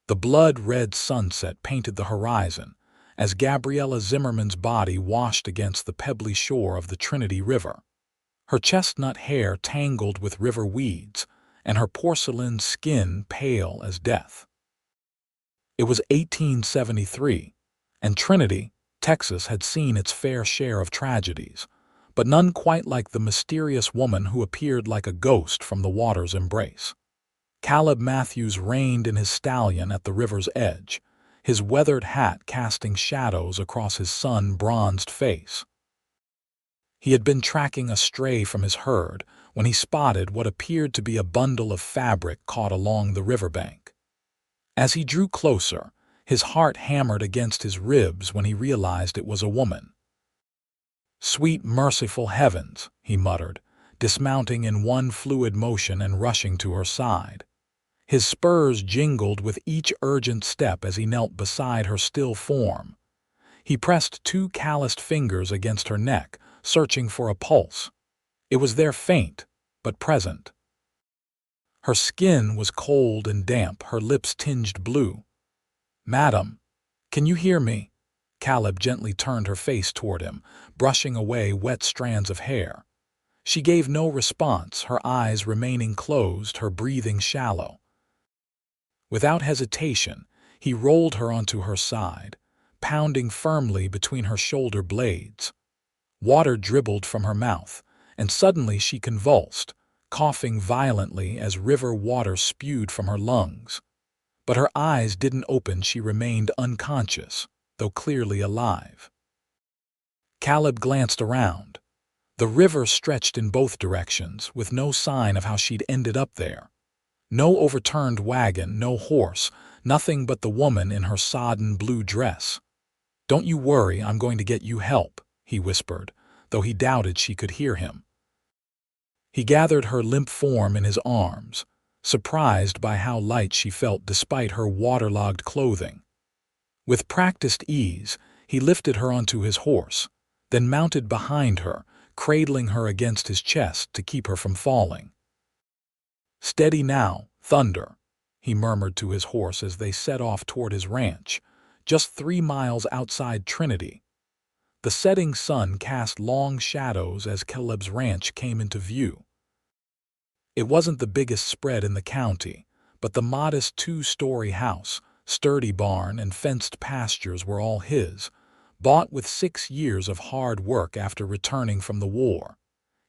The blood-red sunset painted the horizon as Gabriella Zimmerman's body washed against the pebbly shore of the Trinity River. Her chestnut hair tangled with river weeds, and her porcelain skin pale as death. It was 1873, and Trinity, Texas, had seen its fair share of tragedies, but none quite like the mysterious woman who appeared like a ghost from the water's embrace. Caleb Matthews reined in his stallion at the river's edge, his weathered hat casting shadows across his sun-bronzed face. He had been tracking a stray from his herd when he spotted what appeared to be a bundle of fabric caught along the riverbank. As he drew closer, his heart hammered against his ribs when he realized it was a woman. "Sweet, merciful heavens," he muttered, dismounting in one fluid motion and rushing to her side. His spurs jingled with each urgent step as he knelt beside her still form. He pressed two calloused fingers against her neck, searching for a pulse. It was there, faint, but present. Her skin was cold and damp, her lips tinged blue. "Madam, can you hear me?" Caleb gently turned her face toward him, brushing away wet strands of hair. She gave no response, her eyes remaining closed, her breathing shallow. Without hesitation, he rolled her onto her side, pounding firmly between her shoulder blades. Water dribbled from her mouth, and suddenly she convulsed, coughing violently as river water spewed from her lungs. But her eyes didn't open, she remained unconscious, though clearly alive. Caleb glanced around. The river stretched in both directions, with no sign of how she'd ended up there. No overturned wagon, no horse, nothing but the woman in her sodden blue dress. "Don't you worry, I'm going to get you help," he whispered, though he doubted she could hear him. He gathered her limp form in his arms, surprised by how light she felt despite her waterlogged clothing. With practiced ease, he lifted her onto his horse, then mounted behind her, cradling her against his chest to keep her from falling. "Steady now, Thunder," he murmured to his horse as they set off toward his ranch, just 3 miles outside Trinity. The setting sun cast long shadows as Caleb's ranch came into view. It wasn't the biggest spread in the county, but the modest 2-story house, sturdy barn, and fenced pastures were all his, bought with 6 years of hard work after returning from the war.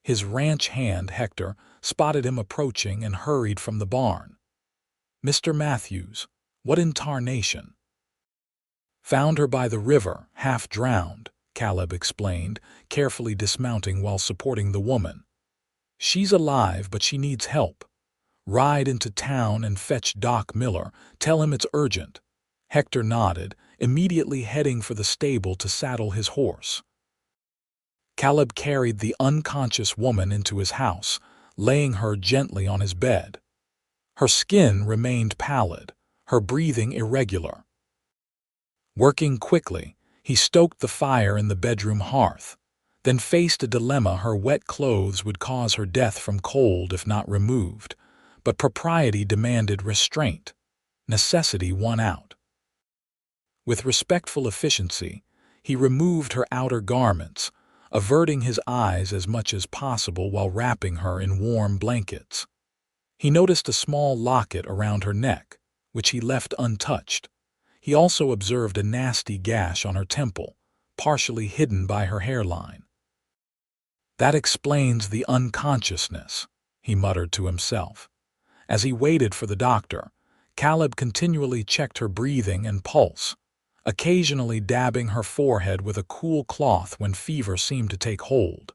His ranch hand, Hector, spotted him approaching and hurried from the barn. "Mr. Matthews, what in tarnation?" "Found her by the river, half drowned," Caleb explained, carefully dismounting while supporting the woman. "She's alive, but she needs help. Ride into town and fetch Doc Miller. Tell him it's urgent." Hector nodded, immediately heading for the stable to saddle his horse. Caleb carried the unconscious woman into his house, laying her gently on his bed. Her skin remained pallid, her breathing irregular. Working quickly, he stoked the fire in the bedroom hearth, then faced a dilemma. Her wet clothes would cause her death from cold if not removed, but propriety demanded restraint. Necessity won out. With respectful efficiency, he removed her outer garments, averting his eyes as much as possible while wrapping her in warm blankets. He noticed a small locket around her neck, which he left untouched. He also observed a nasty gash on her temple, partially hidden by her hairline. "That explains the unconsciousness," he muttered to himself. As he waited for the doctor, Caleb continually checked her breathing and pulse, occasionally dabbing her forehead with a cool cloth when fever seemed to take hold.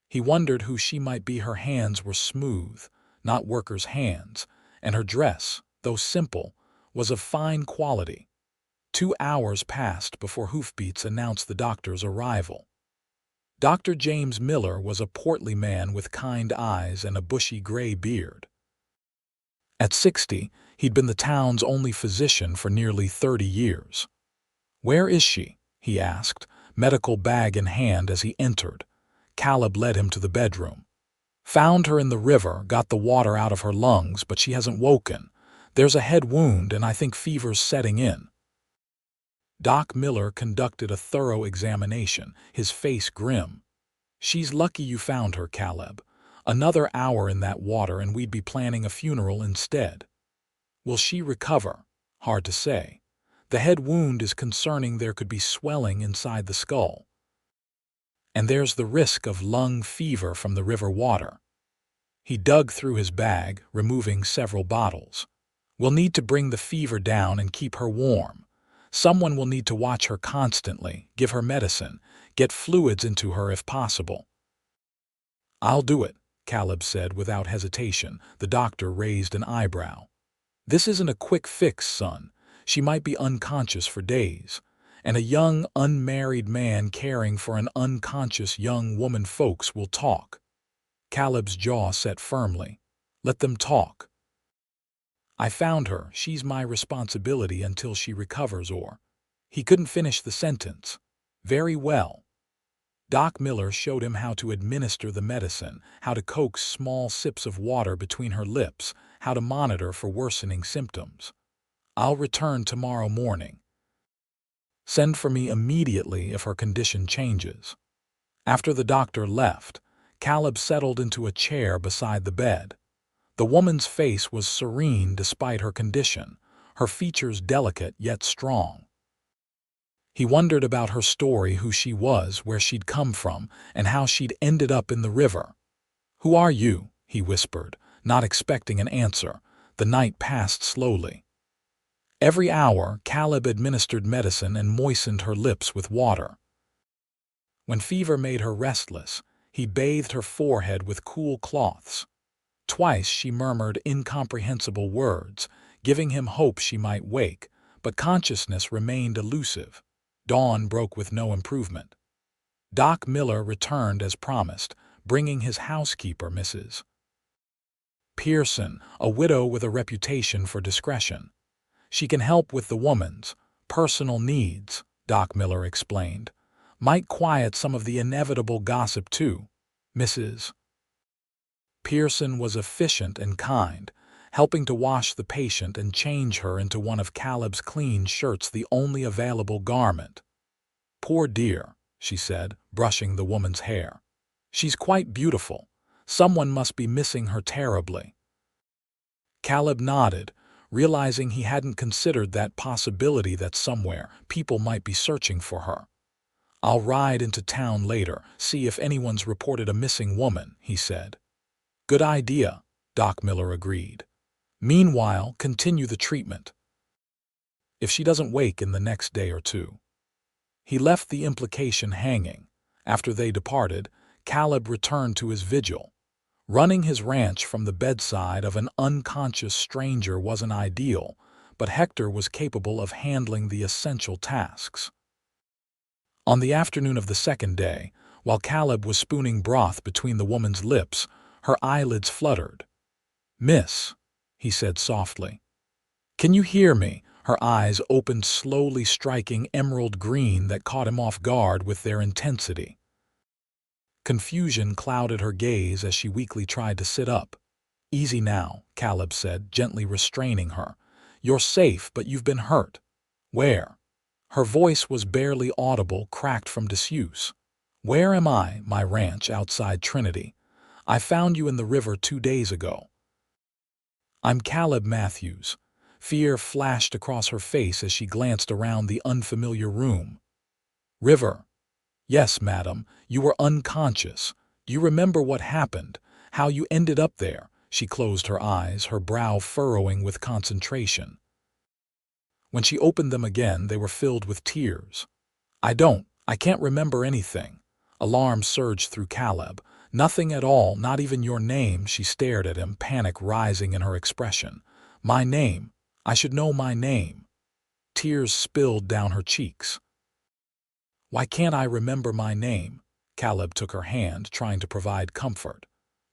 He wondered who she might be. Her hands were smooth, not workers' hands, and her dress, though simple, was of fine quality. 2 hours passed before hoofbeats announced the doctor's arrival. Dr. James Miller was a portly man with kind eyes and a bushy gray beard. At 60, he'd been the town's only physician for nearly 30 years. "Where is she?" he asked, medical bag in hand as he entered. Caleb led him to the bedroom. "Found her in the river, got the water out of her lungs, but she hasn't woken. There's a head wound and I think fever's setting in. Doc Miller conducted a thorough examination, his face grim. She's lucky you found her, Caleb. Another hour in that water and we'd be planning a funeral instead. Will she recover? Hard to say. The head wound is concerning. There could be swelling inside the skull. And there's the risk of lung fever from the river water. He dug through his bag, removing several bottles. We'll need to bring the fever down and keep her warm. Someone will need to watch her constantly, give her medicine, get fluids into her if possible. I'll do it, Caleb said without hesitation. The doctor raised an eyebrow. This isn't a quick fix, son. She might be unconscious for days. And a young, unmarried man caring for an unconscious young woman. Folks will talk. Caleb's jaw set firmly. Let them talk. I found her. She's my responsibility until she recovers. Or he couldn't finish the sentence. Very well. Doc Miller showed him how to administer the medicine, how to coax small sips of water between her lips, how to monitor for worsening symptoms. I'll return tomorrow morning. Send for me immediately if her condition changes. After the doctor left, Caleb settled into a chair beside the bed. The woman's face was serene despite her condition, her features delicate yet strong. He wondered about her story, who she was, where she'd come from, and how she'd ended up in the river. "Who are you?" he whispered, not expecting an answer. The night passed slowly. Every hour, Caleb administered medicine and moistened her lips with water. When fever made her restless, he bathed her forehead with cool cloths. Twice she murmured incomprehensible words, giving him hope she might wake, but consciousness remained elusive. Dawn broke with no improvement. Doc Miller returned as promised, bringing his housekeeper, Mrs. Pearson, a widow with a reputation for discretion. She can help with the woman's personal needs, Doc Miller explained. Might quiet some of the inevitable gossip too. Mrs. Pearson was efficient and kind, helping to wash the patient and change her into one of Caleb's clean shirts, the only available garment. "Poor dear," she said, brushing the woman's hair. "She's quite beautiful. Someone must be missing her terribly." Caleb nodded, realizing he hadn't considered that possibility, that somewhere people might be searching for her. "I'll ride into town later, see if anyone's reported a missing woman," he said. "Good idea," Doc Miller agreed. "Meanwhile, continue the treatment. If she doesn't wake in the next day or two." He left the implication hanging. After they departed, Caleb returned to his vigil. Running his ranch from the bedside of an unconscious stranger wasn't ideal, but Hector was capable of handling the essential tasks. On the afternoon of the second day, while Caleb was spooning broth between the woman's lips, her eyelids fluttered. "Miss," he said softly. "Can you hear me?" Her eyes opened slowly, striking emerald green that caught him off guard with their intensity. Confusion clouded her gaze as she weakly tried to sit up. "Easy now," Caleb said, gently restraining her. "You're safe, but you've been hurt." "Where?" Her voice was barely audible, cracked from disuse. "Where am I?" "My ranch outside Trinity. I found you in the river 2 days ago." "I'm Caleb Matthews." Fear flashed across her face as she glanced around the unfamiliar room. "River?" "Yes, madam. You were unconscious. Do you remember what happened? How you ended up there?" She closed her eyes, her brow furrowing with concentration. When she opened them again, they were filled with tears. I can't remember anything." Alarm surged through Caleb. "Nothing at all, not even your name." She stared at him, panic rising in her expression. "My name? I should know my name." Tears spilled down her cheeks. "Why can't I remember my name?" Caleb took her hand, trying to provide comfort.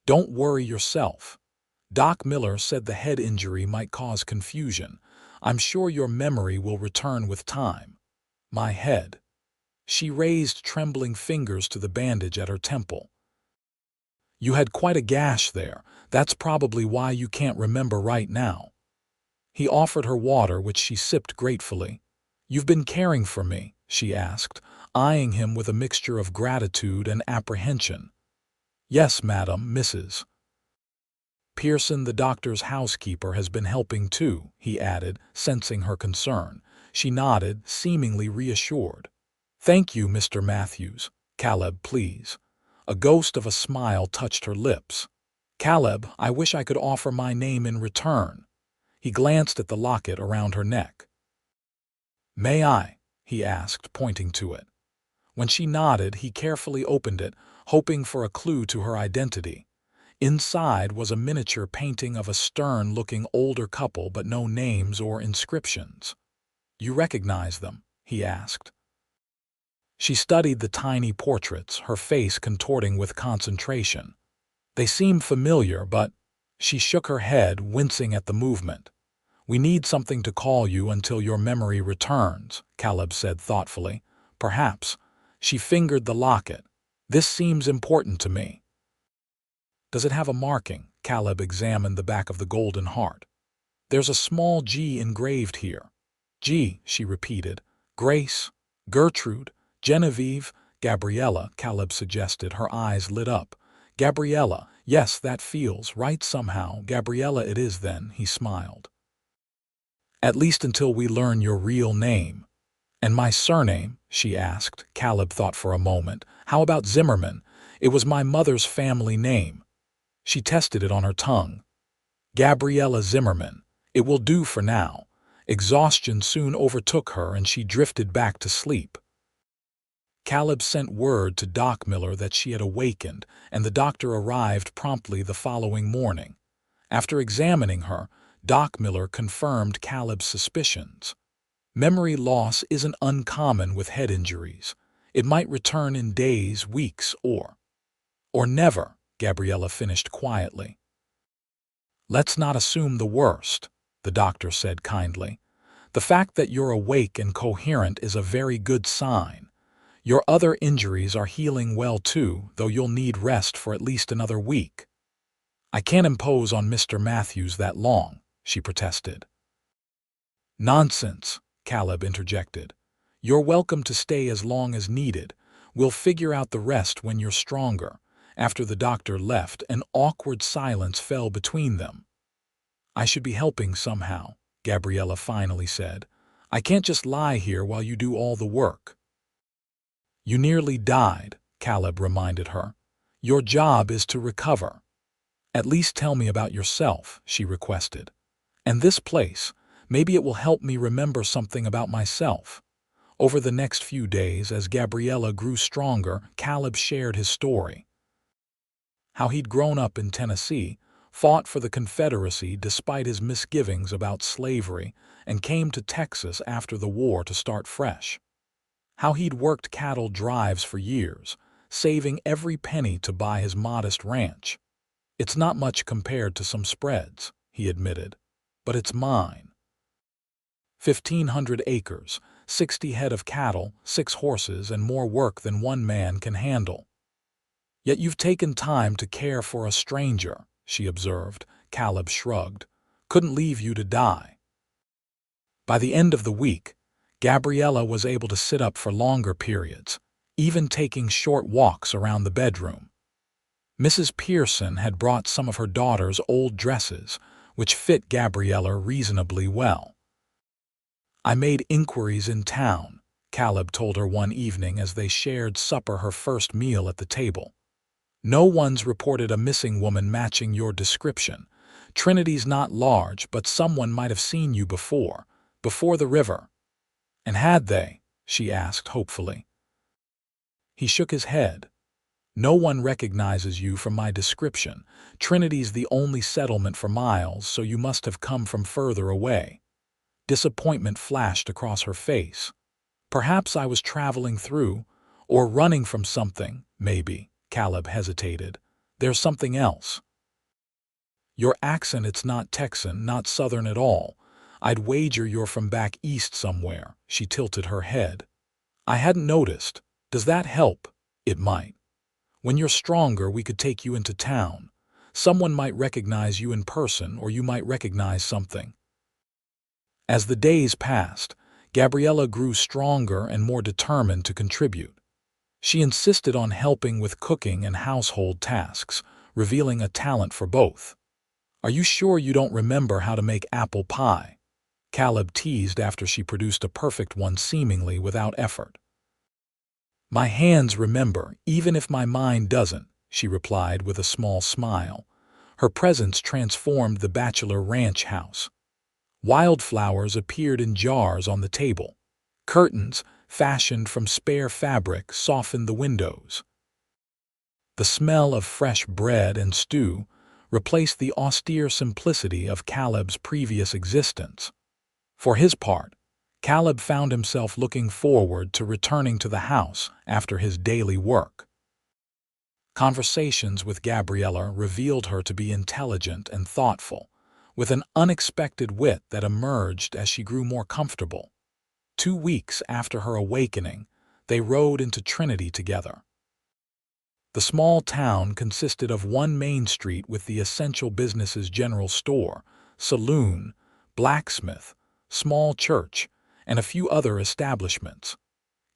"Don't worry yourself. Doc Miller said the head injury might cause confusion. I'm sure your memory will return with time." "My head." She raised trembling fingers to the bandage at her temple. "You had quite a gash there. That's probably why you can't remember right now." He offered her water, which she sipped gratefully. "You've been caring for me?" she asked, eyeing him with a mixture of gratitude and apprehension. "Yes, madam, Mrs. Pearson, the doctor's housekeeper, has been helping too," he added, sensing her concern. She nodded, seemingly reassured. "Thank you, Mr. Matthews. Caleb, please." A ghost of a smile touched her lips. "Caleb, I wish I could offer my name in return." He glanced at the locket around her neck. "May I?" he asked, pointing to it. When she nodded, he carefully opened it, hoping for a clue to her identity. Inside was a miniature painting of a stern-looking older couple, but no names or inscriptions. "You recognize them?" he asked. She studied the tiny portraits, her face contorting with concentration. They seemed familiar, but she shook her head, wincing at the movement. "We need something to call you until your memory returns," Caleb said thoughtfully. "Perhaps." She fingered the locket. "This seems important to me." "Does it have a marking?" Caleb examined the back of the golden heart. "There's a small G engraved here." "G," she repeated. "Grace, Gertrude, Genevieve, Gabriella," Caleb suggested. Her eyes lit up. "Gabriella, yes, that feels right somehow. Gabriella it is then," he smiled. "At least until we learn your real name." "And my surname?" she asked. Caleb thought for a moment. "How about Zimmerman? It was my mother's family name." She tested it on her tongue. "Gabriella Zimmerman. It will do for now." Exhaustion soon overtook her and she drifted back to sleep. Caleb sent word to Doc Miller that she had awakened, and the doctor arrived promptly the following morning. After examining her, Doc Miller confirmed Caleb's suspicions. Memory loss isn't uncommon with head injuries. It might return in days, weeks, or never, Gabriella finished quietly. "Let's not assume the worst," the doctor said kindly. "The fact that you're awake and coherent is a very good sign. Your other injuries are healing well too, though you'll need rest for at least another week." "I can't impose on Mr. Matthews that long," she protested. "Nonsense," Caleb interjected. "You're welcome to stay as long as needed. We'll figure out the rest when you're stronger." After the doctor left, an awkward silence fell between them. "I should be helping somehow," Gabriella finally said. "I can't just lie here while you do all the work." "You nearly died," Caleb reminded her. "Your job is to recover." "At least tell me about yourself," she requested. "And this place. Maybe it will help me remember something about myself." Over the next few days, as Gabriella grew stronger, Caleb shared his story. How he'd grown up in Tennessee, fought for the Confederacy despite his misgivings about slavery, and came to Texas after the war to start fresh. How he'd worked cattle drives for years, saving every penny to buy his modest ranch. "It's not much compared to some spreads," he admitted, "but it's mine. 1,500 acres, 60 head of cattle, 6 horses, and more work than one man can handle." "Yet you've taken time to care for a stranger," she observed. Caleb shrugged. "Couldn't leave you to die." By the end of the week, Gabriella was able to sit up for longer periods, even taking short walks around the bedroom. Mrs. Pearson had brought some of her daughter's old dresses, which fit Gabriella reasonably well. "I made inquiries in town," Caleb told her one evening as they shared supper, her first meal at the table. "No one's reported a missing woman matching your description. Trinity's not large, but someone might have seen you before the river." "And had they?" she asked hopefully. He shook his head. "No one recognizes you from my description. Trinity's the only settlement for miles, so you must have come from further away." Disappointment flashed across her face. "Perhaps I was traveling through, or running from something, maybe." Caleb hesitated. "There's something else." "Your accent, it's not Texan, not Southern at all. I'd wager you're from back east somewhere." She tilted her head. "I hadn't noticed. Does that help?" "It might. When you're stronger, we could take you into town. Someone might recognize you in person, or you might recognize something." As the days passed, Gabriella grew stronger and more determined to contribute. She insisted on helping with cooking and household tasks, revealing a talent for both. "Are you sure you don't remember how to make apple pie?" Caleb teased after she produced a perfect one seemingly without effort. "My hands remember, even if my mind doesn't," she replied with a small smile. Her presence transformed the bachelor ranch house. Wildflowers appeared in jars on the table. Curtains, fashioned from spare fabric, softened the windows. The smell of fresh bread and stew replaced the austere simplicity of Caleb's previous existence. For his part, Caleb found himself looking forward to returning to the house after his daily work. Conversations with Gabriella revealed her to be intelligent and thoughtful, with an unexpected wit that emerged as she grew more comfortable. 2 weeks after her awakening, they rode into Trinity together. The small town consisted of one main street with the essential businesses: general store, saloon, blacksmith, small church, and a few other establishments.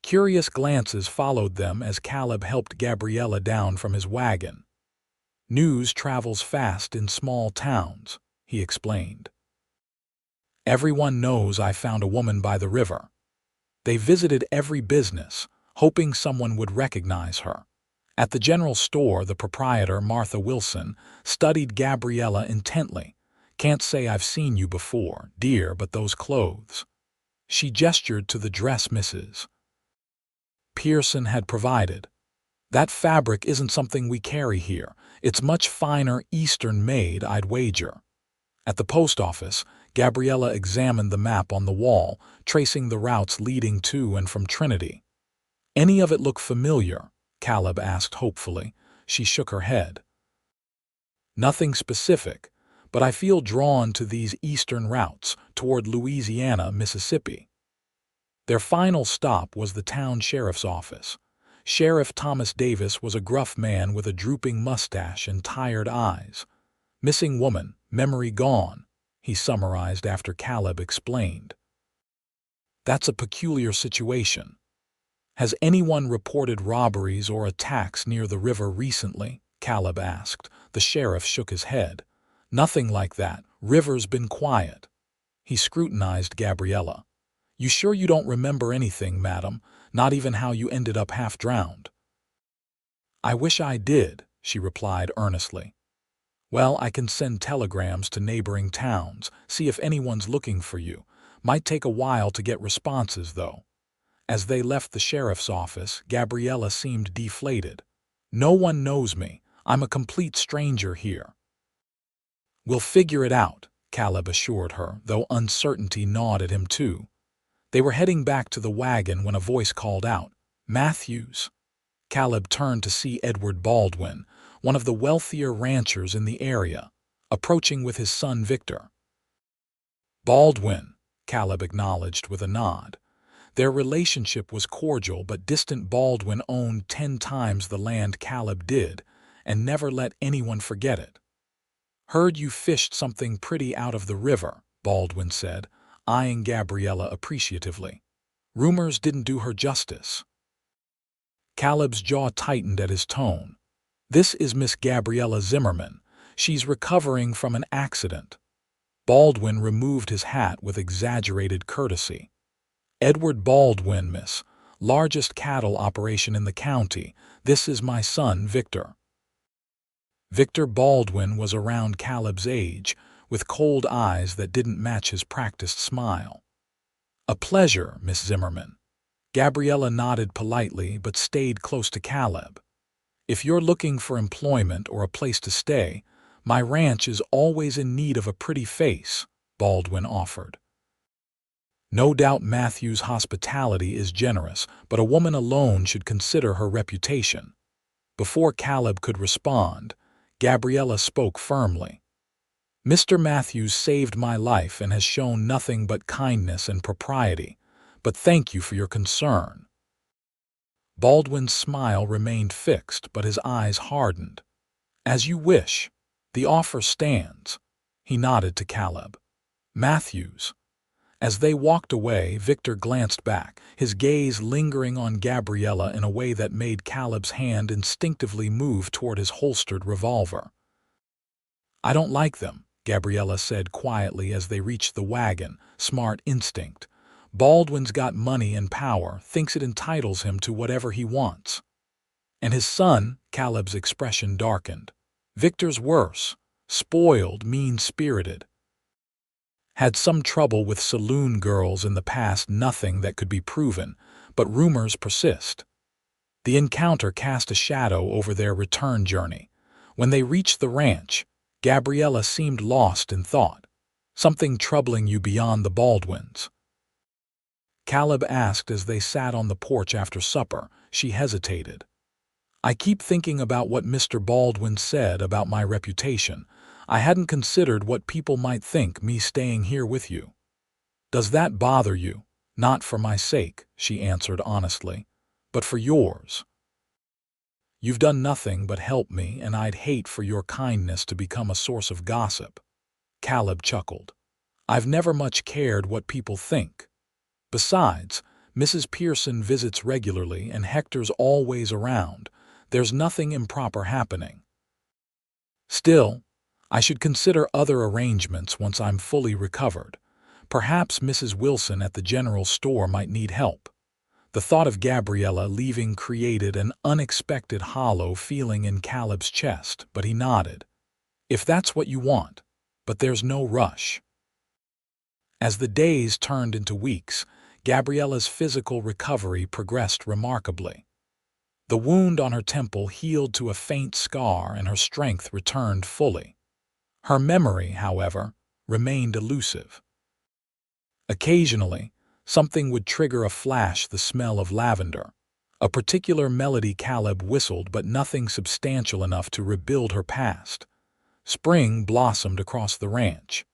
Curious glances followed them as Caleb helped Gabriella down from his wagon. "News travels fast in small towns," he explained. "Everyone knows I found a woman by the river." They visited every business, hoping someone would recognize her. At the general store, the proprietor, Martha Wilson, studied Gabriella intently. "Can't say I've seen you before, dear, but those clothes." She gestured to the dress Mrs. Pearson had provided. "That fabric isn't something we carry here. It's much finer Eastern made, I'd wager." At the post office, Gabriella examined the map on the wall, tracing the routes leading to and from Trinity. "Any of it look familiar?" Caleb asked hopefully. She shook her head. "Nothing specific, but I feel drawn to these eastern routes, toward Louisiana, Mississippi." Their final stop was the town sheriff's office. Sheriff Thomas Davis was a gruff man with a drooping mustache and tired eyes. "Missing woman, memory gone," he summarized after Caleb explained. "That's a peculiar situation. Has anyone reported robberies or attacks near the river recently?" Caleb asked. The sheriff shook his head. "Nothing like that. River's been quiet." He scrutinized Gabriella. "You sure you don't remember anything, madam? Not even how you ended up half drowned?" "I wish I did," she replied earnestly. "Well, I can send telegrams to neighboring towns, see if anyone's looking for you. Might take a while to get responses, though." As they left the sheriff's office, Gabriella seemed deflated. "No one knows me. I'm a complete stranger here." "We'll figure it out," Caleb assured her, though uncertainty gnawed at him too. They were heading back to the wagon when a voice called out, "Matthews." Caleb turned to see Edward Baldwin, one of the wealthier ranchers in the area, approaching with his son Victor. "Baldwin," Caleb acknowledged with a nod. Their relationship was cordial, but distant. Baldwin owned 10 times the land Caleb did, and never let anyone forget it. "Heard you fished something pretty out of the river," Baldwin said, eyeing Gabriella appreciatively. "Rumors didn't do her justice." Caleb's jaw tightened at his tone. "This is Miss Gabriella Zimmerman. She's recovering from an accident." Baldwin removed his hat with exaggerated courtesy. "Edward Baldwin, miss. Largest cattle operation in the county. This is my son, Victor." Victor Baldwin was around Caleb's age, with cold eyes that didn't match his practiced smile. "A pleasure, Miss Zimmerman." Gabriella nodded politely but stayed close to Caleb. "If you're looking for employment or a place to stay, my ranch is always in need of a pretty face," Baldwin offered. "No doubt Matthew's hospitality is generous, but a woman alone should consider her reputation." Before Caleb could respond, Gabriella spoke firmly. "Mr. Matthews saved my life and has shown nothing but kindness and propriety, but thank you for your concern." Baldwin's smile remained fixed, but his eyes hardened. "As you wish. The offer stands." He nodded to Caleb. "Matthews." As they walked away, Victor glanced back, his gaze lingering on Gabriella in a way that made Caleb's hand instinctively move toward his holstered revolver. "I don't like them," Gabriella said quietly as they reached the wagon. "Smart instinct. Baldwin's got money and power, thinks it entitles him to whatever he wants. And his son," Caleb's expression darkened. "Victor's worse. Spoiled, mean-spirited. Had some trouble with saloon girls in the past, nothing that could be proven, but rumors persist." The encounter cast a shadow over their return journey. When they reached the ranch, Gabriella seemed lost in thought. "Something troubling you beyond the Baldwins?" Caleb asked as they sat on the porch after supper. She hesitated. "I keep thinking about what Mr. Baldwin said about my reputation. I hadn't considered what people might think me staying here with you." "Does that bother you?" "Not for my sake," she answered honestly, "but for yours. You've done nothing but help me, and I'd hate for your kindness to become a source of gossip." Caleb chuckled. "I've never much cared what people think. Besides, Mrs. Pearson visits regularly and Hector's always around. There's nothing improper happening. Still, I should consider other arrangements once I'm fully recovered. Perhaps Mrs. Wilson at the general store might need help." The thought of Gabriella leaving created an unexpected hollow feeling in Caleb's chest, but he nodded. "If that's what you want, but there's no rush." As the days turned into weeks, Gabriella's physical recovery progressed remarkably. The wound on her temple healed to a faint scar and her strength returned fully. Her memory, however, remained elusive. Occasionally, something would trigger a flash: the smell of lavender, a particular melody Caleb whistled, but nothing substantial enough to rebuild her past. Spring blossomed across the ranch.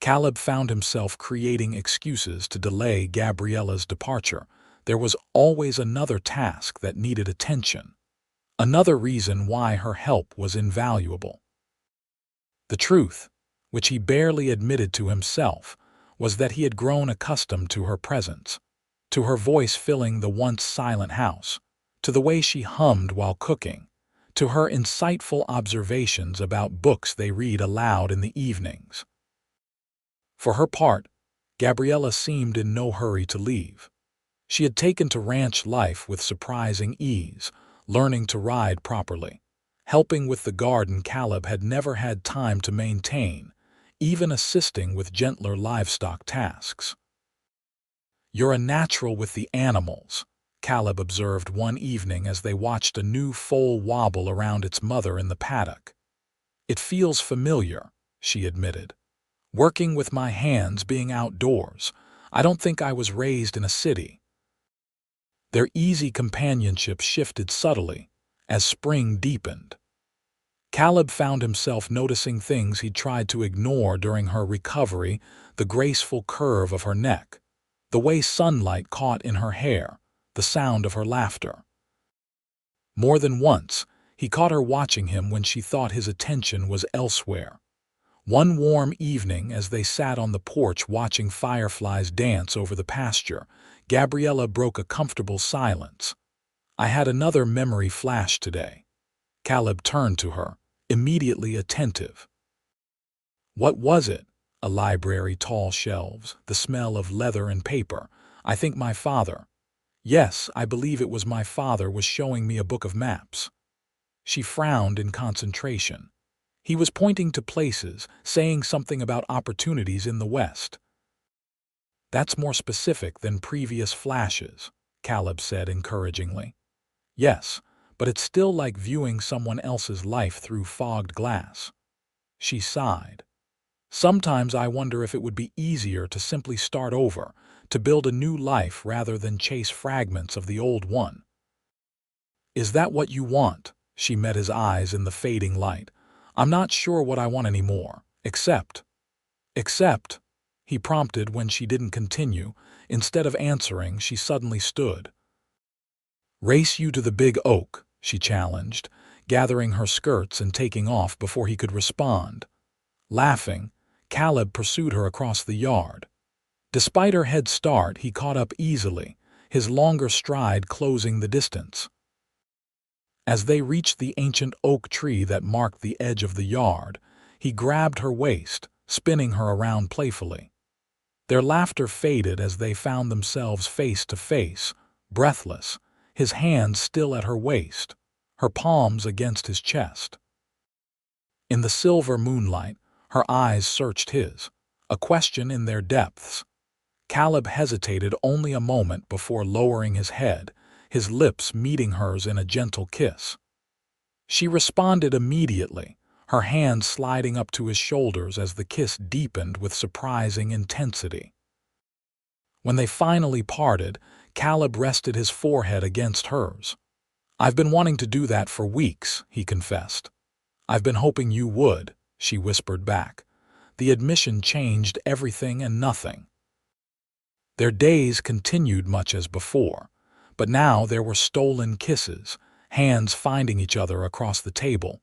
Caleb found himself creating excuses to delay Gabriella's departure. There was always another task that needed attention, another reason why her help was invaluable. The truth, which he barely admitted to himself, was that he had grown accustomed to her presence, to her voice filling the once silent house, to the way she hummed while cooking, to her insightful observations about books they read aloud in the evenings. For her part, Gabriella seemed in no hurry to leave. She had taken to ranch life with surprising ease, learning to ride properly, helping with the garden Caleb had never had time to maintain, even assisting with gentler livestock tasks. "You're a natural with the animals," Caleb observed one evening as they watched a new foal wobble around its mother in the paddock. "It feels familiar," she admitted. "Working with my hands, being outdoors. I don't think I was raised in a city." Their easy companionship shifted subtly as spring deepened. Caleb found himself noticing things he'd tried to ignore during her recovery: the graceful curve of her neck, the way sunlight caught in her hair, the sound of her laughter. More than once, he caught her watching him when she thought his attention was elsewhere. One warm evening, as they sat on the porch watching fireflies dance over the pasture, Gabriella broke a comfortable silence. "I had another memory flash today." Caleb turned to her, immediately attentive. "What was it?" "A library, tall shelves, the smell of leather and paper. I think my father—" "Yes, I believe it was my father was showing me a book of maps." She frowned in concentration. "He was pointing to places, saying something about opportunities in the West." "That's more specific than previous flashes," Caleb said encouragingly. "Yes, but it's still like viewing someone else's life through fogged glass." She sighed. "Sometimes I wonder if it would be easier to simply start over, to build a new life rather than chase fragments of the old one." "Is that what you want?" She met his eyes in the fading light. "I'm not sure what I want anymore, except—" "Except," he prompted when she didn't continue. Instead of answering, she suddenly stood. "Race you to the big oak," she challenged, gathering her skirts and taking off before he could respond. Laughing, Caleb pursued her across the yard. Despite her head start, he caught up easily, his longer stride closing the distance. As they reached the ancient oak tree that marked the edge of the yard, he grabbed her waist, spinning her around playfully. Their laughter faded as they found themselves face to face, breathless, his hands still at her waist, her palms against his chest. In the silver moonlight, her eyes searched his, a question in their depths. Caleb hesitated only a moment before lowering his head, his lips meeting hers in a gentle kiss. She responded immediately, her hands sliding up to his shoulders as the kiss deepened with surprising intensity. When they finally parted, Caleb rested his forehead against hers. "I've been wanting to do that for weeks," he confessed. "I've been hoping you would," she whispered back. The admission changed everything and nothing. Their days continued much as before, but now there were stolen kisses, hands finding each other across the table,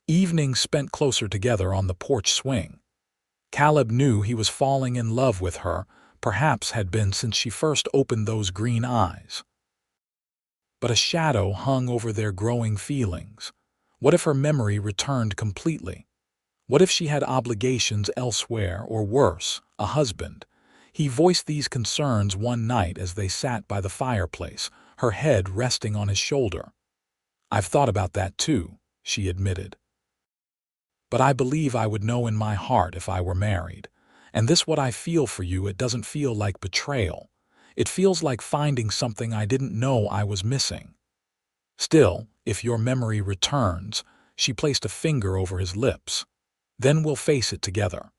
evenings spent closer together on the porch swing. Caleb knew he was falling in love with her, perhaps had been since she first opened those green eyes. But a shadow hung over their growing feelings. What if her memory returned completely? What if she had obligations elsewhere, or worse, a husband? He voiced these concerns one night as they sat by the fireplace, her head resting on his shoulder. "I've thought about that too," she admitted. "But I believe I would know in my heart if I were married. And this what I feel for you, it doesn't feel like betrayal. It feels like finding something I didn't know I was missing. Still, if your memory returns," she placed a finger over his lips, "then we'll face it together.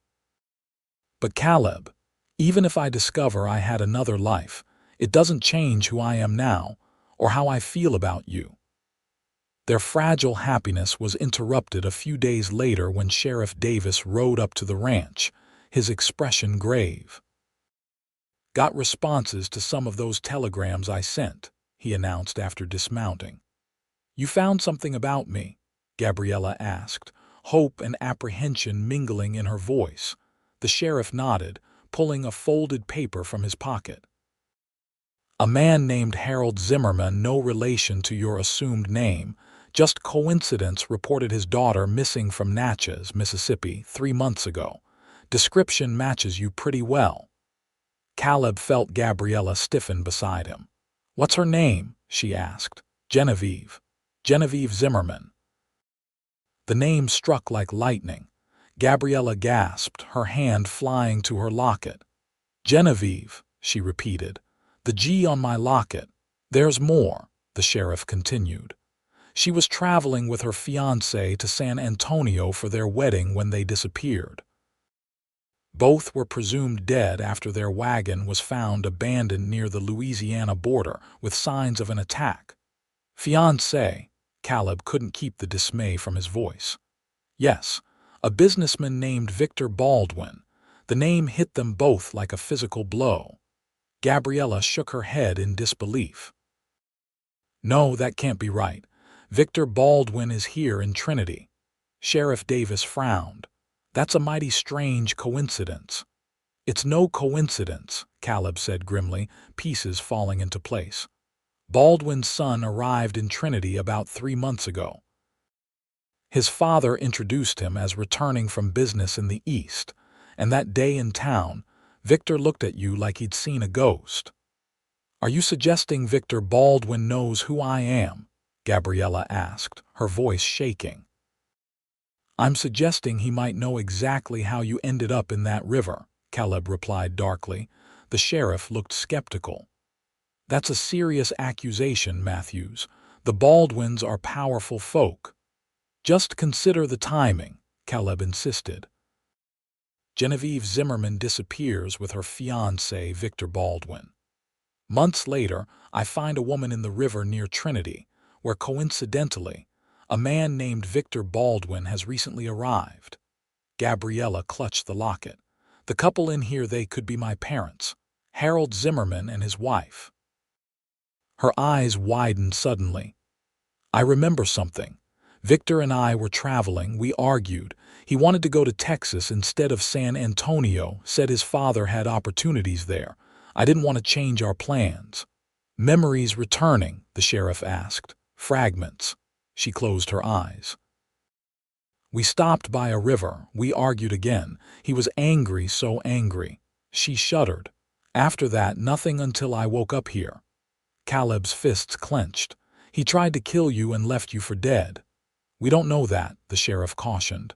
But Caleb, even if I discover I had another life, it doesn't change who I am now, or how I feel about you." Their fragile happiness was interrupted a few days later when Sheriff Davis rode up to the ranch, his expression grave. "Got responses to some of those telegrams I sent," he announced after dismounting. "You found something about me?" Gabriella asked, hope and apprehension mingling in her voice. The sheriff nodded, pulling a folded paper from his pocket. "A man named Harold Zimmerman, no relation to your assumed name, just coincidence, reported his daughter missing from Natchez, Mississippi, 3 months ago. Description matches you pretty well." Caleb felt Gabriella stiffen beside him. "What's her name?" she asked. "Genevieve. Genevieve Zimmerman." The name struck like lightning. Gabriella gasped, her hand flying to her locket. "Genevieve," she repeated. "The G on my locket. There's more," the sheriff continued. "She was traveling with her fiancé to San Antonio for their wedding when they disappeared. Both were presumed dead after their wagon was found abandoned near the Louisiana border with signs of an attack." "Fiancé?" Caleb couldn't keep the dismay from his voice. "Yes, a businessman named Victor Baldwin." The name hit them both like a physical blow. Gabriella shook her head in disbelief. "No, that can't be right. Victor Baldwin is here in Trinity." Sheriff Davis frowned. "That's a mighty strange coincidence." "It's no coincidence," Caleb said grimly, pieces falling into place. "Baldwin's son arrived in Trinity about 3 months ago. His father introduced him as returning from business in the East, and that day in town, Victor looked at you like he'd seen a ghost." "Are you suggesting Victor Baldwin knows who I am?" Gabriella asked, her voice shaking. "I'm suggesting he might know exactly how you ended up in that river," Caleb replied darkly. The sheriff looked skeptical. "That's a serious accusation, Matthews. The Baldwins are powerful folk." "Just consider the timing," Caleb insisted. Genevieve Zimmerman disappears with her fiancé, Victor Baldwin. Months later, I find a woman in the river near Trinity, where coincidentally, a man named Victor Baldwin has recently arrived. Gabriella clutched the locket. "The couple in here, they could be my parents, Harold Zimmerman and his wife." Her eyes widened suddenly. "I remember something. Victor and I were traveling, we argued. He wanted to go to Texas instead of San Antonio, said his father had opportunities there. I didn't want to change our plans. Memories returning, the sheriff asked. Fragments. She closed her eyes. We stopped by a river. We argued again. He was angry, so angry. She shuddered. After that, nothing until I woke up here. Caleb's fists clenched. He tried to kill you and left you for dead. We don't know that, the sheriff cautioned.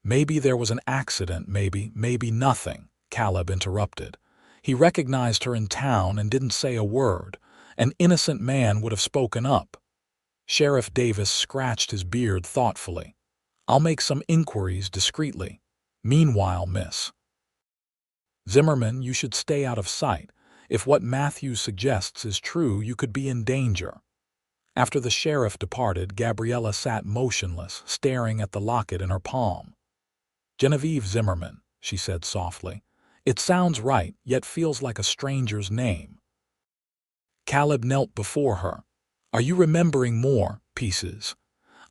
Maybe there was an accident, maybe nothing, Caleb interrupted. He recognized her in town and didn't say a word. An innocent man would have spoken up. Sheriff Davis scratched his beard thoughtfully. I'll make some inquiries discreetly. Meanwhile, Miss Zimmerman, you should stay out of sight. If what Matthews suggests is true, you could be in danger. After the sheriff departed, Gabriella sat motionless, staring at the locket in her palm. Genevieve Zimmerman, she said softly. It sounds right, yet feels like a stranger's name. Caleb knelt before her. Are you remembering more pieces?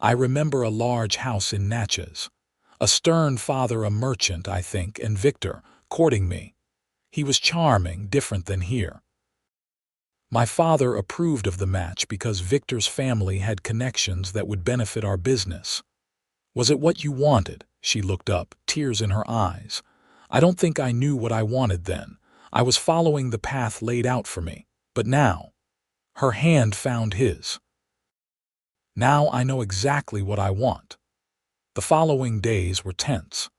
I remember a large house in Natchez. A stern father, a merchant, I think, and Victor, courting me. He was charming, different than here. My father approved of the match because Victor's family had connections that would benefit our business. Was it what you wanted? She looked up, tears in her eyes. I don't think I knew what I wanted then. I was following the path laid out for me. But now, her hand found his. Now I know exactly what I want. The following days were tense.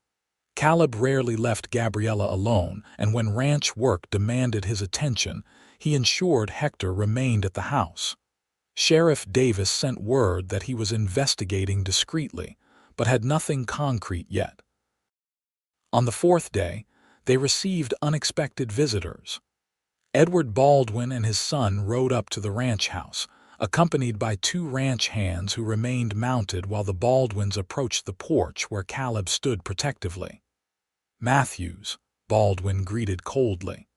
Caleb rarely left Gabriella alone, and when ranch work demanded his attention, he ensured Hector remained at the house. Sheriff Davis sent word that he was investigating discreetly, but had nothing concrete yet. On the fourth day, they received unexpected visitors. Edward Baldwin and his son rode up to the ranch house, accompanied by two ranch hands who remained mounted while the Baldwins approached the porch where Caleb stood protectively. Matthews, Baldwin greeted coldly.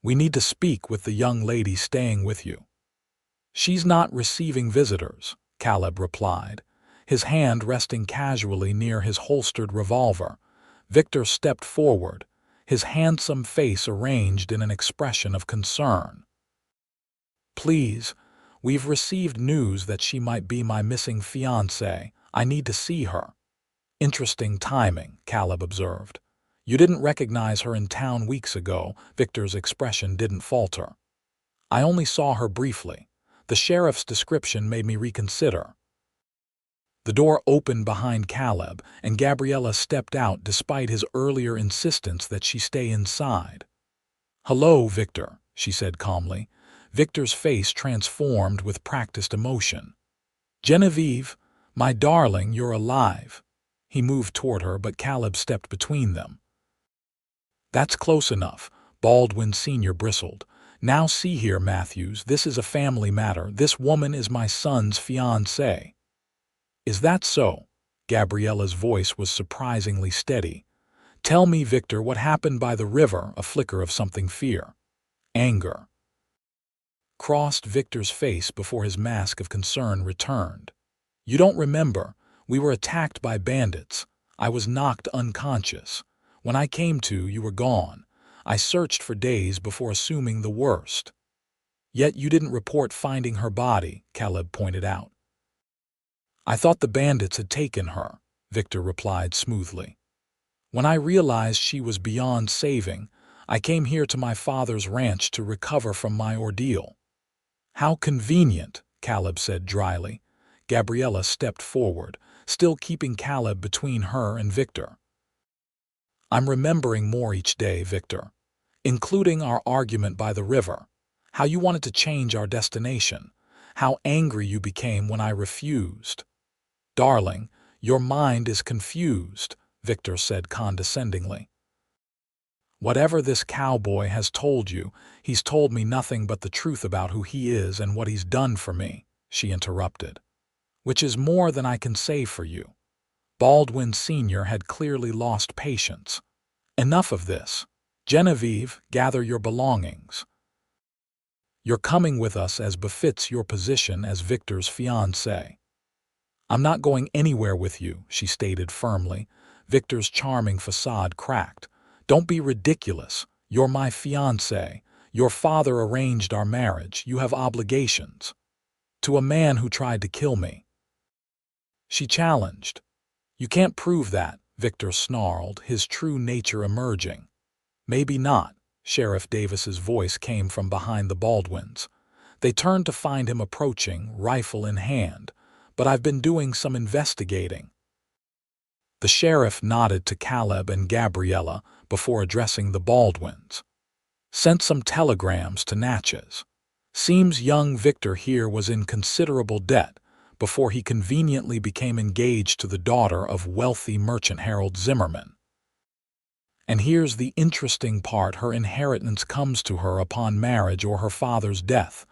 We need to speak with the young lady staying with you. She's not receiving visitors, Caleb replied, his hand resting casually near his holstered revolver. Victor stepped forward, his handsome face arranged in an expression of concern. Please, we've received news that she might be my missing fiancée. I need to see her. Interesting timing, Caleb observed. You didn't recognize her in town weeks ago. Victor's expression didn't falter. I only saw her briefly. The sheriff's description made me reconsider. The door opened behind Caleb, and Gabriella stepped out despite his earlier insistence that she stay inside. Hello, Victor, she said calmly. Victor's face transformed with practiced emotion. Genevieve, my darling, you're alive. He moved toward her, but Caleb stepped between them. That's close enough, Baldwin Sr. bristled. Now see here, Matthews, this is a family matter. This woman is my son's fiancée. Is that so? Gabriella's voice was surprisingly steady. Tell me, Victor, what happened by the river, a flicker of something fear. Anger crossed Victor's face before his mask of concern returned. You don't remember. We were attacked by bandits. I was knocked unconscious. When I came to, you were gone. I searched for days before assuming the worst. Yet you didn't report finding her body, Caleb pointed out. I thought the bandits had taken her, Victor replied smoothly. When I realized she was beyond saving, I came here to my father's ranch to recover from my ordeal. How convenient, Caleb said dryly. Gabriella stepped forward, still keeping Caleb between her and Victor. I'm remembering more each day, Victor, including our argument by the river, how you wanted to change our destination, how angry you became when I refused. Darling, your mind is confused, Victor said condescendingly. Whatever this cowboy has told you, he's told me nothing but the truth about who he is and what he's done for me, she interrupted. Which is more than I can say for you. Baldwin Sr. had clearly lost patience. Enough of this. Genevieve, gather your belongings. You're coming with us as befits your position as Victor's fiancée. "I'm not going anywhere with you," she stated firmly. Victor's charming facade cracked. "Don't be ridiculous. You're my fiancé. Your father arranged our marriage. You have obligations. To a man who tried to kill me." She challenged. "You can't prove that," Victor snarled, his true nature emerging. "Maybe not." Sheriff Davis's voice came from behind the Baldwins. They turned to find him approaching, rifle in hand. "But I've been doing some investigating." The sheriff nodded to Caleb and Gabriella before addressing the Baldwins. "Sent some telegrams to Natchez. Seems young Victor here was in considerable debt before he conveniently became engaged to the daughter of wealthy merchant Harold Zimmerman. And here's the interesting part: her inheritance comes to her upon marriage or her father's death."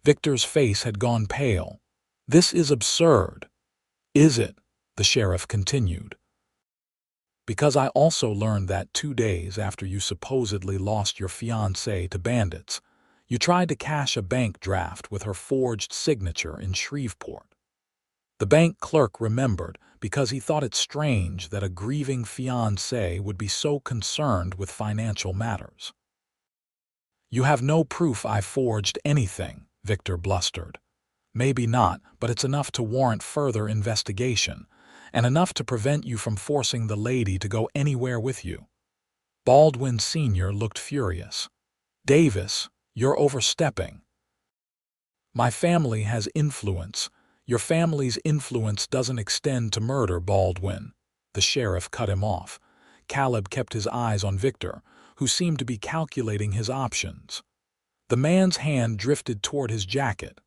Victor's face had gone pale. "This is absurd." "Is it?" the sheriff continued. "Because I also learned that 2 days after you supposedly lost your fiancée to bandits, you tried to cash a bank draft with her forged signature in Shreveport. The bank clerk remembered because he thought it strange that a grieving fiancé would be so concerned with financial matters." "You have no proof I forged anything," Victor blustered. "Maybe not, but it's enough to warrant further investigation, and enough to prevent you from forcing the lady to go anywhere with you." Baldwin Sr. looked furious. "Davis, you're overstepping." "My family has influence. Your family's influence doesn't extend to murder, Baldwin." The sheriff cut him off. Caleb kept his eyes on Victor, who seemed to be calculating his options. The man's hand drifted toward his jacket.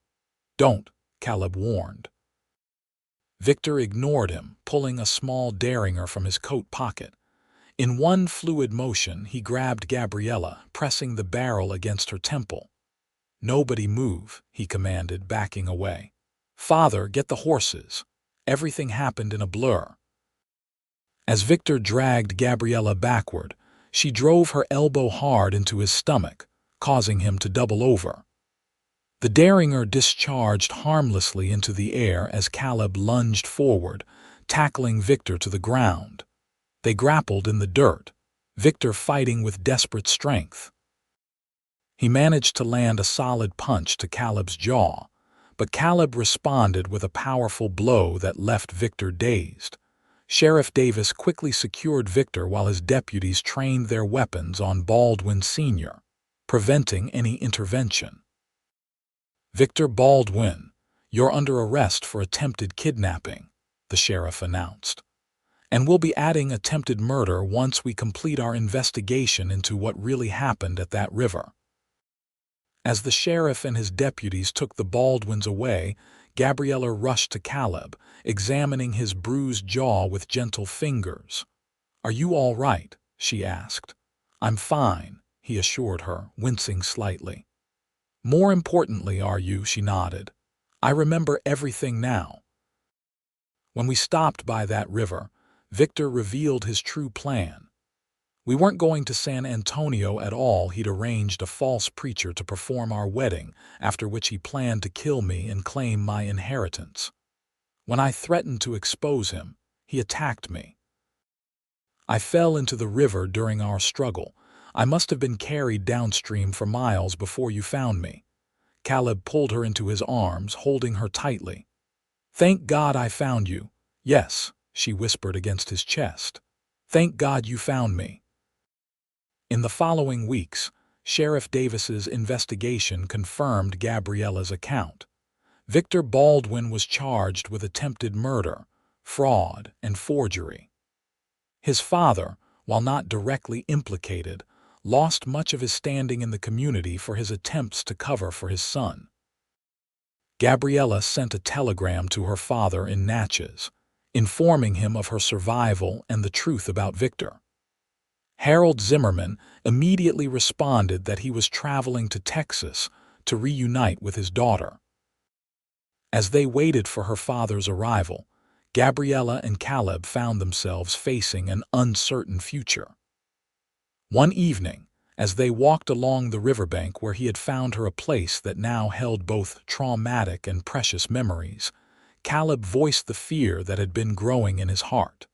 "Don't," Caleb warned. Victor ignored him, pulling a small derringer from his coat pocket. In one fluid motion, he grabbed Gabriella, pressing the barrel against her temple. "Nobody move," he commanded, backing away. "Father, get the horses." Everything happened in a blur. As Victor dragged Gabriella backward, she drove her elbow hard into his stomach, causing him to double over. The derringer discharged harmlessly into the air as Caleb lunged forward, tackling Victor to the ground. They grappled in the dirt, Victor fighting with desperate strength. He managed to land a solid punch to Caleb's jaw, but Caleb responded with a powerful blow that left Victor dazed. Sheriff Davis quickly secured Victor while his deputies trained their weapons on Baldwin Sr., preventing any intervention. "Victor Baldwin, you're under arrest for attempted kidnapping," the sheriff announced. "And we'll be adding attempted murder once we complete our investigation into what really happened at that river." As the sheriff and his deputies took the Baldwins away, Gabriella rushed to Caleb, examining his bruised jaw with gentle fingers. "Are you all right?" she asked. "I'm fine," he assured her, wincing slightly. "More importantly, are you?" she nodded. "I remember everything now." When we stopped by that river, Victor revealed his true plan. "We weren't going to San Antonio at all. He'd arranged a false preacher to perform our wedding, after which he planned to kill me and claim my inheritance. When I threatened to expose him, he attacked me. I fell into the river during our struggle. I must have been carried downstream for miles before you found me." Caleb pulled her into his arms, holding her tightly. "Thank God I found you." "Yes," she whispered against his chest. "Thank God you found me." In the following weeks, Sheriff Davis's investigation confirmed Gabriella's account. Victor Baldwin was charged with attempted murder, fraud, and forgery. His father, while not directly implicated, lost much of his standing in the community for his attempts to cover for his son. Gabriella sent a telegram to her father in Natchez, informing him of her survival and the truth about Victor. Harold Zimmerman immediately responded that he was traveling to Texas to reunite with his daughter. As they waited for her father's arrival, Gabriella and Caleb found themselves facing an uncertain future. One evening, as they walked along the riverbank where he had found her a place that now held both traumatic and precious memories, Caleb voiced the fear that had been growing in his heart.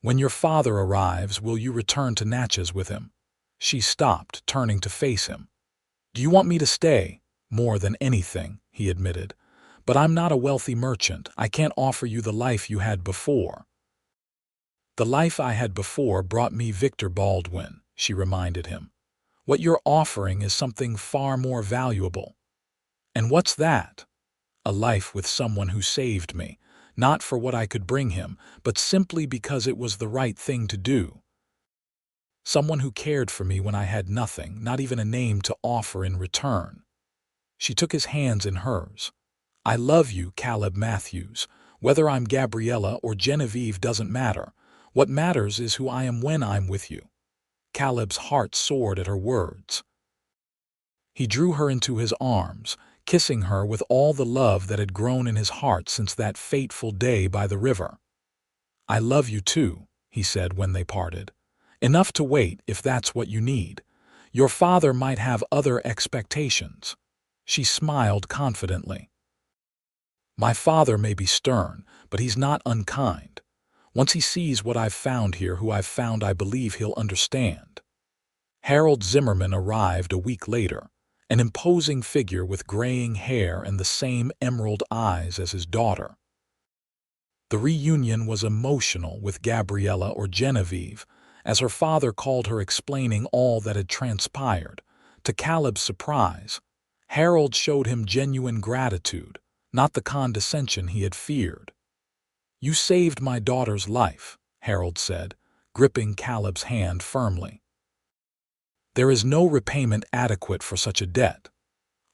"When your father arrives, will you return to Natchez with him?" She stopped, turning to face him. "Do you want me to stay?" "More than anything," he admitted. "But I'm not a wealthy merchant. I can't offer you the life you had before." "The life I had before brought me Victor Baldwin," she reminded him. "What you're offering is something far more valuable." "And what's that?" "A life with someone who saved me, not for what I could bring him, but simply because it was the right thing to do. Someone who cared for me when I had nothing, not even a name to offer in return." She took his hands in hers. "I love you, Caleb Matthews. Whether I'm Gabriella or Genevieve doesn't matter. What matters is who I am when I'm with you." Caleb's heart soared at her words. He drew her into his arms, kissing her with all the love that had grown in his heart since that fateful day by the river. "I love you too," he said when they parted. "Enough to wait if that's what you need. Your father might have other expectations." She smiled confidently. "My father may be stern, but he's not unkind. Once he sees what I've found here, who I've found, I believe he'll understand." Harold Zimmerman arrived a week later, an imposing figure with graying hair and the same emerald eyes as his daughter. The reunion was emotional with Gabriella, or Genevieve, as her father called her, explaining all that had transpired. To Caleb's surprise, Harold showed him genuine gratitude, not the condescension he had feared. "You saved my daughter's life," Harold said, gripping Caleb's hand firmly. "There is no repayment adequate for such a debt."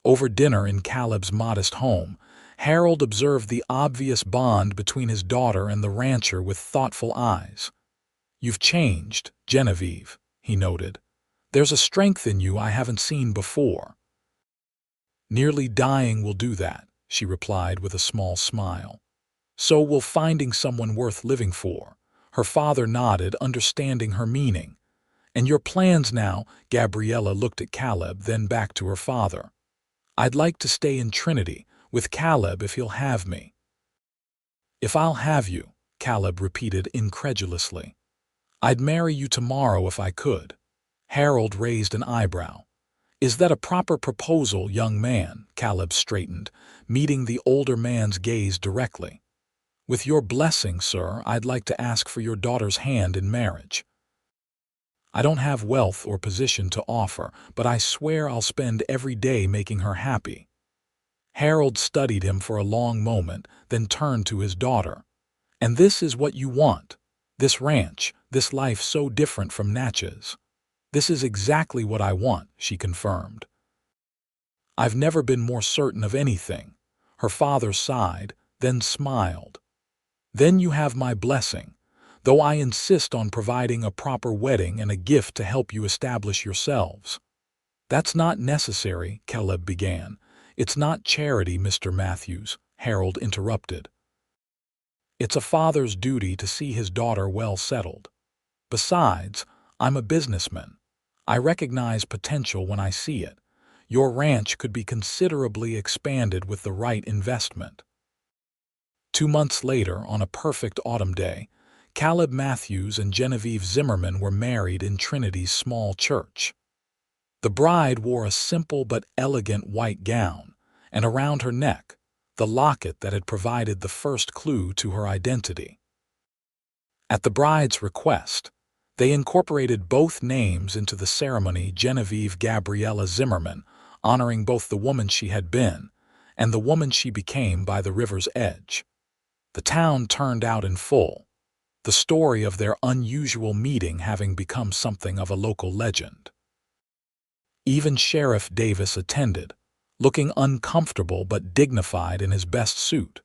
Over dinner in Caleb's modest home, Harold observed the obvious bond between his daughter and the rancher with thoughtful eyes. "You've changed, Genevieve," he noted. "There's a strength in you I haven't seen before." "Nearly dying will do that," she replied with a small smile. "So will finding someone worth living for." Her father nodded, understanding her meaning. "And your plans now?" Gabriella looked at Caleb, then back to her father. "I'd like to stay in Trinity, with Caleb, if he'll have me." "If I'll have you," Caleb repeated incredulously. "I'd marry you tomorrow if I could." Harold raised an eyebrow. "Is that a proper proposal, young man?" Caleb straightened, meeting the older man's gaze directly. "With your blessing, sir, I'd like to ask for your daughter's hand in marriage. I don't have wealth or position to offer, but I swear I'll spend every day making her happy." Harold studied him for a long moment, then turned to his daughter. "And this is what you want? This ranch, this life so different from Natchez?" "This is exactly what I want," she confirmed. "I've never been more certain of anything." Her father sighed, then smiled. "Then you have my blessing, though I insist on providing a proper wedding and a gift to help you establish yourselves." "That's not necessary," Caleb began. "It's not charity, Mr. Matthews," Harold interrupted. "It's a father's duty to see his daughter well settled. Besides, I'm a businessman. I recognize potential when I see it. Your ranch could be considerably expanded with the right investment." 2 months later, on a perfect autumn day, Caleb Matthews and Genevieve Zimmerman were married in Trinity's small church. The bride wore a simple but elegant white gown, and around her neck, the locket that had provided the first clue to her identity. At the bride's request, they incorporated both names into the ceremony: Genevieve Gabriella Zimmerman, honoring both the woman she had been and the woman she became by the river's edge. The town turned out in full, the story of their unusual meeting having become something of a local legend. Even Sheriff Davis attended, looking uncomfortable but dignified in his best suit.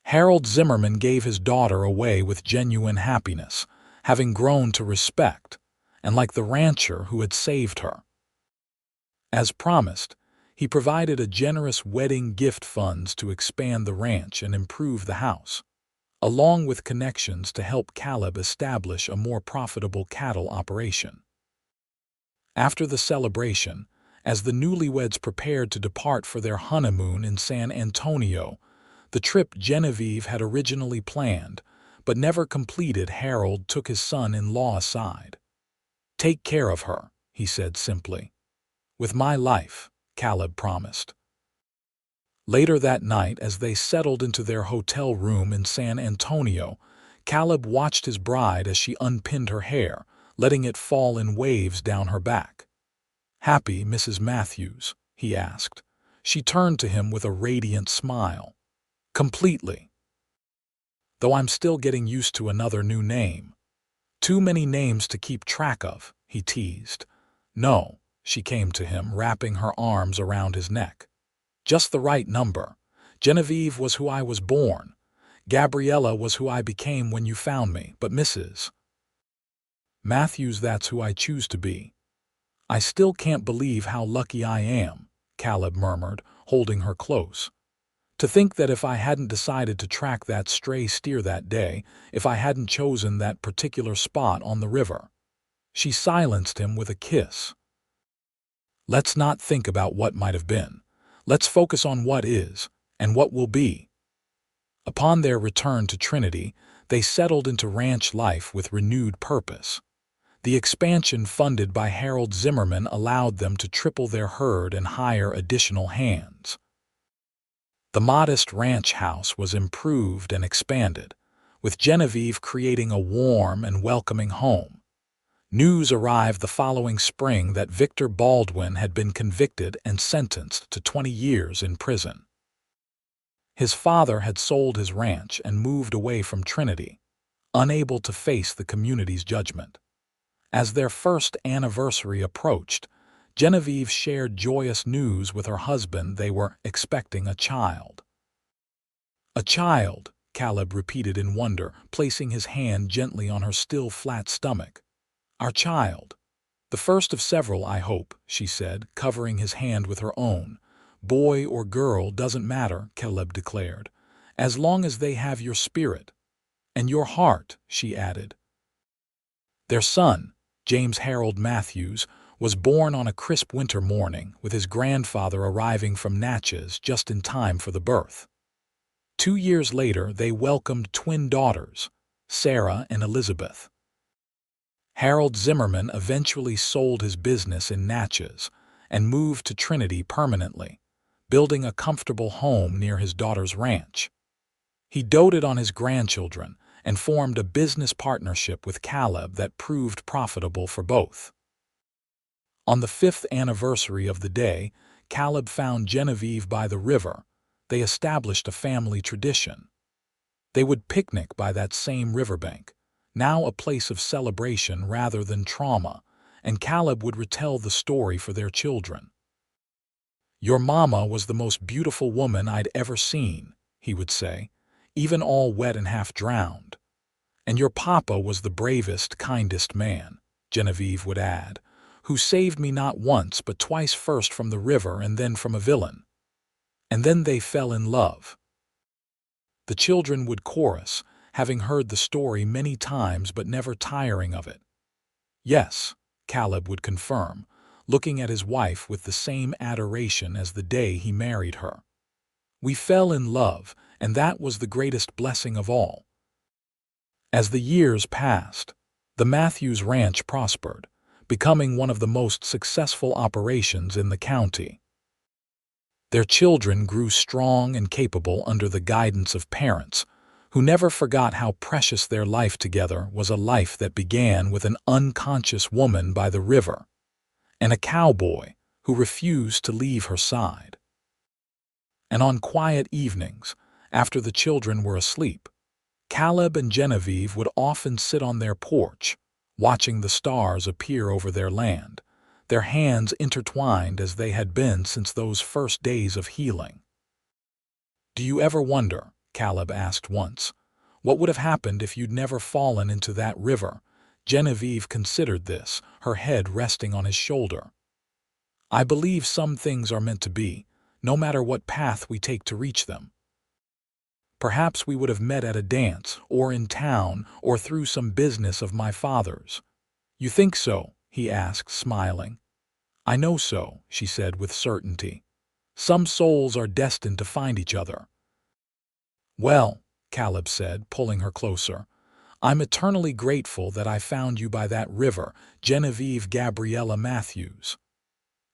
Harold Zimmerman gave his daughter away with genuine happiness, having grown to respect, and like the rancher who had saved her. As promised, he provided a generous wedding gift funds to expand the ranch and improve the house, along with connections to help Caleb establish a more profitable cattle operation. After the celebration, as the newlyweds prepared to depart for their honeymoon in San Antonio, The trip Genevieve had originally planned, but never completed. Harold took his son-in-law aside. "Take care of her," he said simply. "With my life," Caleb promised. Later that night, as they settled into their hotel room in San Antonio, Caleb watched his bride as she unpinned her hair, letting it fall in waves down her back. "Happy, Mrs. Matthews?" he asked. She turned to him with a radiant smile. "Completely. Though I'm still getting used to another new name." "Too many names to keep track of," he teased. "No," she came to him, wrapping her arms around his neck. "Just the right number. Genevieve was who I was born. Gabriella was who I became when you found me, but Mrs. Matthews, that's who I choose to be." "I still can't believe how lucky I am," Caleb murmured, holding her close. "To think that if I hadn't decided to track that stray steer that day, if I hadn't chosen that particular spot on the river." She silenced him with a kiss. "Let's not think about what might have been. Let's focus on what is, and what will be." Upon their return to Trinity, they settled into ranch life with renewed purpose. The expansion funded by Harold Zimmerman allowed them to triple their herd and hire additional hands. The modest ranch house was improved and expanded, with Genevieve creating a warm and welcoming home. News arrived the following spring that Victor Baldwin had been convicted and sentenced to 20 years in prison. His father had sold his ranch and moved away from Trinity, unable to face the community's judgment. As their first anniversary approached, Genevieve shared joyous news with her husband. They were expecting a child. "A child," Caleb repeated in wonder, placing his hand gently on her still flat stomach. "Our child. The first of several, I hope," she said, covering his hand with her own. "Boy or girl doesn't matter," Caleb declared, "as long as they have your spirit." "And your heart," she added. Their son, James Harold Matthews, was born on a crisp winter morning, with his grandfather arriving from Natchez just in time for the birth. 2 years later, they welcomed twin daughters, Sarah and Elizabeth. Harold Zimmerman eventually sold his business in Natchez and moved to Trinity permanently, building a comfortable home near his daughter's ranch. He doted on his grandchildren and formed a business partnership with Caleb that proved profitable for both. On the 5th anniversary of the day Caleb found Genevieve by the river, they established a family tradition. They would picnic by that same riverbank, now a place of celebration rather than trauma, and Caleb would retell the story for their children. "Your mama was the most beautiful woman I'd ever seen," he would say, "even all wet and half drowned. And your papa was the bravest, kindest man," Genevieve would add, "who saved me not once but twice, first from the river and then from a villain." And then they fell in love. The children would chorus, having heard the story many times but never tiring of it. "Yes," Caleb would confirm, looking at his wife with the same adoration as the day he married her. "We fell in love, and that was the greatest blessing of all." As the years passed, the Matthews Ranch prospered, becoming one of the most successful operations in the county. Their children grew strong and capable under the guidance of parents who never forgot how precious their life together was, a life that began with an unconscious woman by the river and a cowboy who refused to leave her side. And on quiet evenings, after the children were asleep, Caleb and Genevieve would often sit on their porch, watching the stars appear over their land, their hands intertwined as they had been since those first days of healing. "Do you ever wonder," Caleb asked once, "what would have happened if you'd never fallen into that river?" Genevieve considered this, her head resting on his shoulder. "I believe some things are meant to be, no matter what path we take to reach them. Perhaps we would have met at a dance, or in town, or through some business of my father's." "You think so?" he asked, smiling. "I know so," she said with certainty. "Some souls are destined to find each other." "Well," Caleb said, pulling her closer, "I'm eternally grateful that I found you by that river, Genevieve Gabriella Matthews."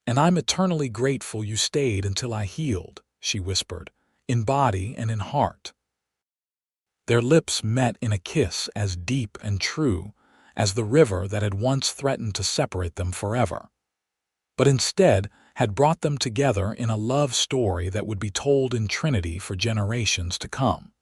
"And I'm eternally grateful you stayed until I healed," she whispered, "in body and in heart." Their lips met in a kiss as deep and true as the river that had once threatened to separate them forever, but instead had brought them together in a love story that would be told in Trinity for generations to come.